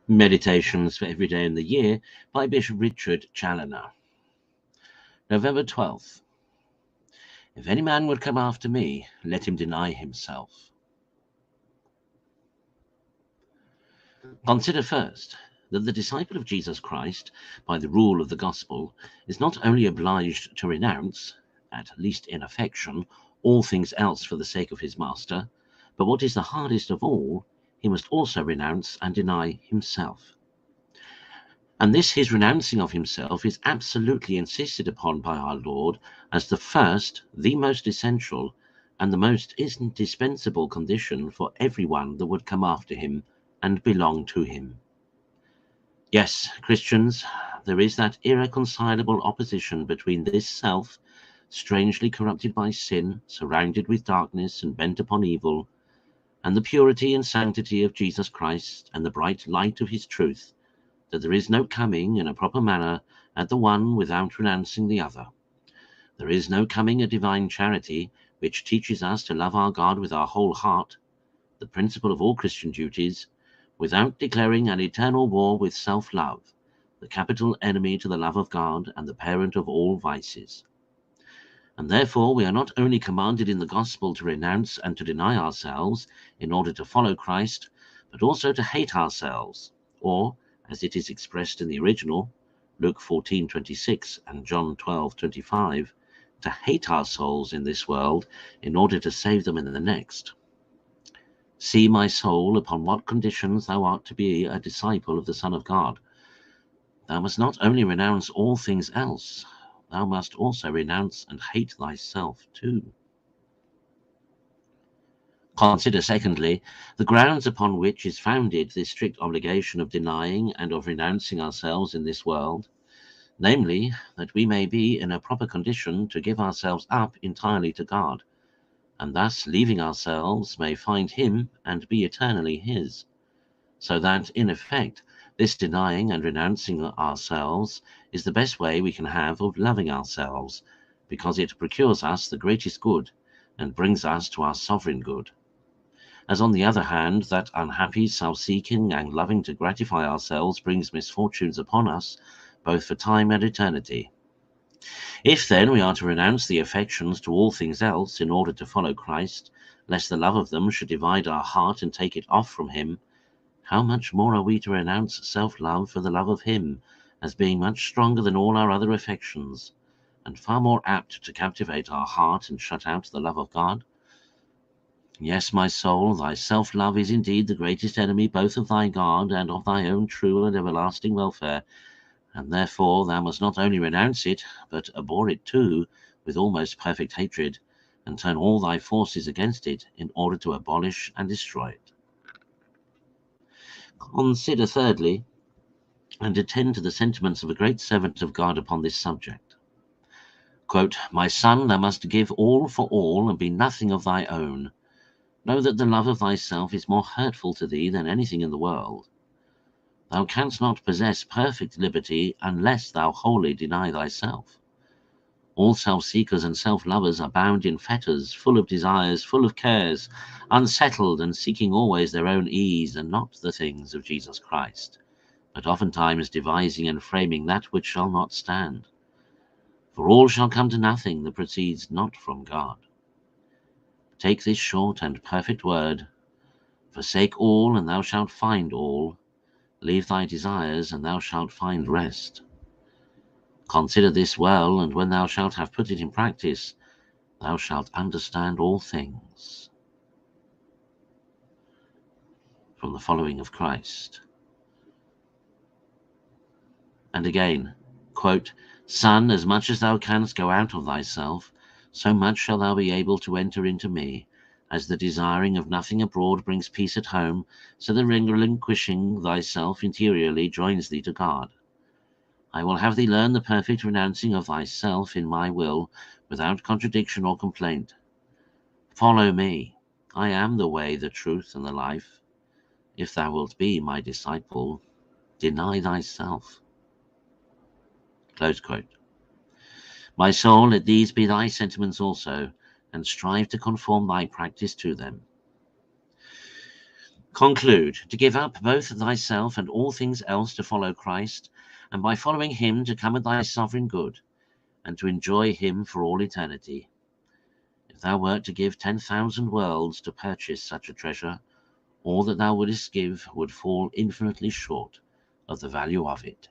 Meditations for every day in the year by Bishop Richard Challoner. November 12th. If any man would come after me, let him deny himself. Consider first that the disciple of Jesus Christ, by the rule of the gospel, is not only obliged to renounce, at least in affection, all things else for the sake of his master, but what is the hardest of all, he must also renounce and deny himself. And this his renouncing of himself is absolutely insisted upon by our Lord as the first, the most essential, and the most indispensable condition for everyone that would come after him and belong to him. Yes, Christians, there is that irreconcilable opposition between this self, strangely corrupted by sin, surrounded with darkness and bent upon evil, and the purity and sanctity of Jesus Christ and the bright light of his truth, that there is no coming in a proper manner at the one without renouncing the other. There is no coming at divine charity, which teaches us to love our God with our whole heart, the principle of all Christian duties, without declaring an eternal war with self-love, the capital enemy to the love of God and the parent of all vices. And therefore we are not only commanded in the gospel to renounce and to deny ourselves in order to follow Christ, but also to hate ourselves, or, as it is expressed in the original, Luke 14:26 and John 12:25, to hate our souls in this world in order to save them in the next. See, my soul, upon what conditions thou art to be a disciple of the Son of God. Thou must not only renounce all things else, thou must also renounce and hate thyself too. Consider, secondly, the grounds upon which is founded this strict obligation of denying and of renouncing ourselves in this world, namely, that we may be in a proper condition to give ourselves up entirely to God, and thus, leaving ourselves, may find him and be eternally his, so that, in effect, this denying and renouncing ourselves is the best way we can have of loving ourselves, because it procures us the greatest good and brings us to our sovereign good. As on the other hand, that unhappy, self-seeking and loving to gratify ourselves brings misfortunes upon us, both for time and eternity. If then we are to renounce the affections to all things else in order to follow Christ, lest the love of them should divide our heart and take it off from him, how much more are we to renounce self-love for the love of him, as being much stronger than all our other affections, and far more apt to captivate our heart and shut out the love of God? Yes, my soul, thy self-love is indeed the greatest enemy both of thy God and of thy own true and everlasting welfare, and therefore thou must not only renounce it, but abhor it too, with almost perfect hatred, and turn all thy forces against it in order to abolish and destroy it. Consider, thirdly, and attend to the sentiments of a great servant of God upon this subject. Quote, "My son, thou must give all for all, and be nothing of thy own. Know that the love of thyself is more hurtful to thee than anything in the world. Thou canst not possess perfect liberty unless thou wholly deny thyself. All self-seekers and self-lovers are bound in fetters, full of desires, full of cares, unsettled and seeking always their own ease and not the things of Jesus Christ, but oftentimes devising and framing that which shall not stand. For all shall come to nothing that proceeds not from God. Take this short and perfect word, forsake all, and thou shalt find all. Leave thy desires, and thou shalt find rest. Consider this well, and when thou shalt have put it in practice, thou shalt understand all things." From the Following of Christ. And again, quote, "Son, as much as thou canst go out of thyself, so much shalt thou be able to enter into me, as the desiring of nothing abroad brings peace at home, so the relinquishing thyself interiorly joins thee to God. I will have thee learn the perfect renouncing of thyself in my will, without contradiction or complaint. Follow me. I am the way, the truth, and the life. If thou wilt be my disciple, deny thyself." Close quote. My soul, let these be thy sentiments also, and strive to conform thy practice to them. Conclude, to give up both thyself and all things else to follow Christ, and by following him to come at thy sovereign good, and to enjoy him for all eternity. If thou wert to give 10,000 worlds to purchase such a treasure, all that thou wouldest give would fall infinitely short of the value of it.